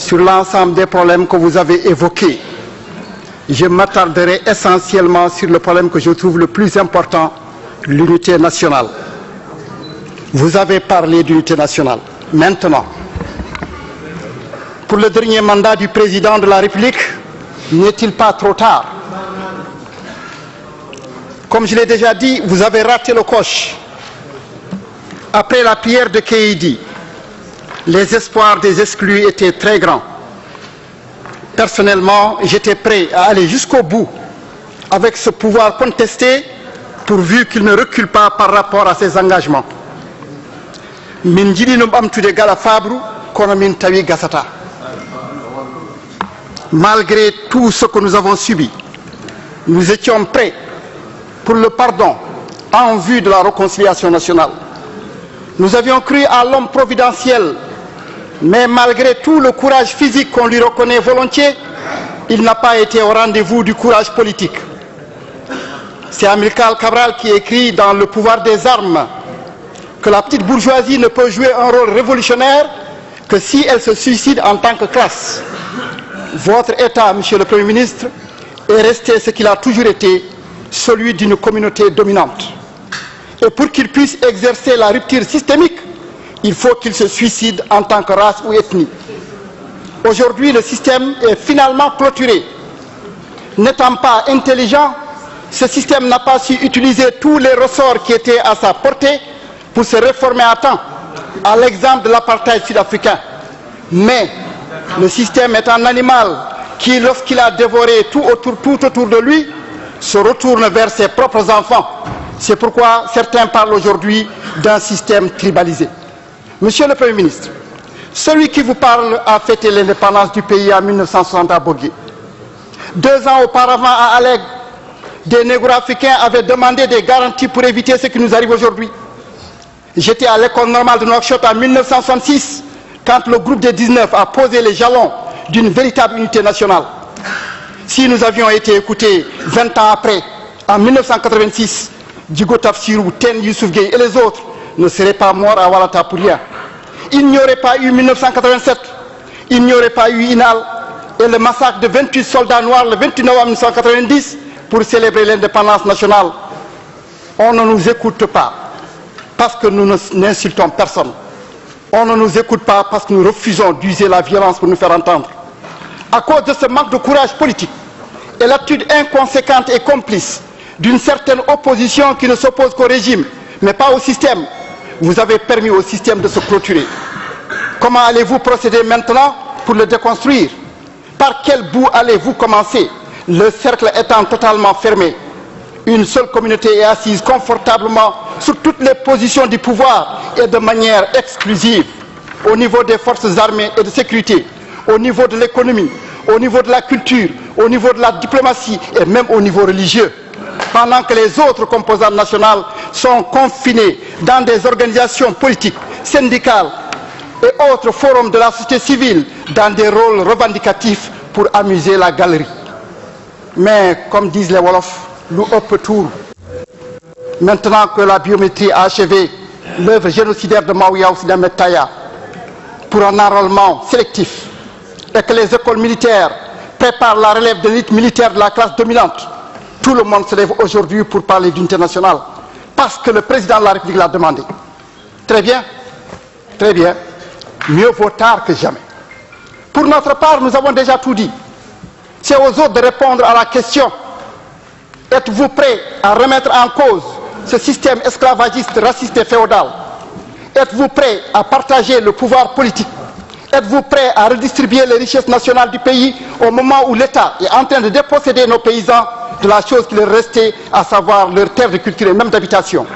sur l'ensemble des problèmes que vous avez évoqués. Je m'attarderai essentiellement sur le problème que je trouve le plus important, l'unité nationale. Vous avez parlé d'unité nationale. Maintenant, pour le dernier mandat du président de la République, n'est-il pas trop tard? Comme je l'ai déjà dit, vous avez raté le coche. Après la prière de Keïdi, les espoirs des exclus étaient très grands. Personnellement, j'étais prêt à aller jusqu'au bout avec ce pouvoir contesté, pourvu qu'il ne recule pas par rapport à ses engagements. Min jiɗinum ɓamtude gala fabru kono min tawi gasata. Malgré tout ce que nous avons subi, nous étions prêts pour le pardon en vue de la réconciliation nationale. Nous avions cru à l'homme providentiel, mais malgré tout le courage physique qu'on lui reconnaît volontiers, il n'a pas été au rendez-vous du courage politique. C'est Amilcar Cabral qui écrit dans Le pouvoir des armes que la petite bourgeoisie ne peut jouer un rôle révolutionnaire que si elle se suicide en tant que classe. Votre État, Monsieur le Premier ministre, est resté ce qu'il a toujours été, celui d'une communauté dominante. Et pour qu'il puisse exercer la rupture systémique, il faut qu'il se suicide en tant que race ou ethnie. Aujourd'hui, le système est finalement clôturé. N'étant pas intelligent, ce système n'a pas su utiliser tous les ressorts qui étaient à sa portée pour se réformer à temps, à l'exemple de l'apartheid sud-africain. Mais le système est un animal qui, lorsqu'il a dévoré tout autour de lui, se retourne vers ses propres enfants. C'est pourquoi certains parlent aujourd'hui d'un système tribalisé. Monsieur le Premier ministre, celui qui vous parle a fêté l'indépendance du pays en 1960 à Bogué. 2 ans auparavant à Alleg, des négro-africains avaient demandé des garanties pour éviter ce qui nous arrive aujourd'hui. J'étais à l'école normale de Nouakchott en 1966, quand le groupe des 19 a posé les jalons d'une véritable unité nationale. Si nous avions été écoutés 20 ans après, en 1986, Djigo Tafsirou, Ten Youssouf Gueye et les autres ne seraient pas morts à Walata pour rien. Il n'y aurait pas eu 1987, il n'y aurait pas eu Inal et le massacre de 28 soldats noirs le 28 novembre 1990 pour célébrer l'indépendance nationale. On ne nous écoute pas parce que nous n'insultons personne. On ne nous écoute pas parce que nous refusons d'user la violence pour nous faire entendre. À cause de ce manque de courage politique et l'attitude inconséquente et complice d'une certaine opposition qui ne s'oppose qu'au régime, mais pas au système, vous avez permis au système de se clôturer. Comment allez-vous procéder maintenant pour le déconstruire? Par quel bout allez-vous commencer? Le cercle étant totalement fermé. Une seule communauté est assise confortablement sur toutes les positions du pouvoir et de manière exclusive, au niveau des forces armées et de sécurité, au niveau de l'économie, au niveau de la culture, au niveau de la diplomatie et même au niveau religieux. Pendant que les autres composantes nationales sont confinées dans des organisations politiques, syndicales et autres forums de la société civile dans des rôles revendicatifs pour amuser la galerie. Mais comme disent les Wolofs, nous tour. Maintenant que la biométrie a achevé l'œuvre génocidaire de Maouya Oussinamed Taya pour un enrôlement sélectif et que les écoles militaires préparent la relève de l'élite militaire de la classe dominante, tout le monde se lève aujourd'hui pour parler d'unité nationale parce que le président de la République l'a demandé. Très bien, mieux vaut tard que jamais. Pour notre part, nous avons déjà tout dit. C'est aux autres de répondre à la question: êtes-vous prêts à remettre en cause ce système esclavagiste, raciste et féodal? Êtes-vous prêts à partager le pouvoir politique? Êtes-vous prêts à redistribuer les richesses nationales du pays au moment où l'État est en train de déposséder nos paysans de la chose qui leur restait, à savoir leur terre de culture et même d'habitation?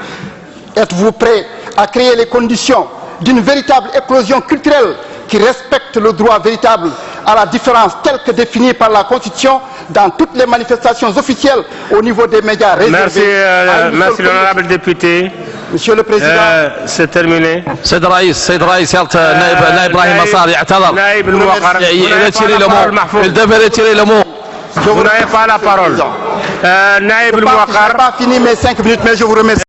Êtes-vous prêts à créer les conditions d'une véritable éclosion culturelle qui respecte le droit véritable à la différence telle que définie par la Constitution dans toutes les manifestations officielles au niveau des médias réservés? Merci l'honorable député. Monsieur le Président, c'est terminé. سيد الرئيس نائب ابراهيم مصاري اعتذر. نائب الموقر. je vous n'avez pas la parole. Naïb El Mouakhar. Je n'ai pas fini mes 5 minutes, mais je vous remercie.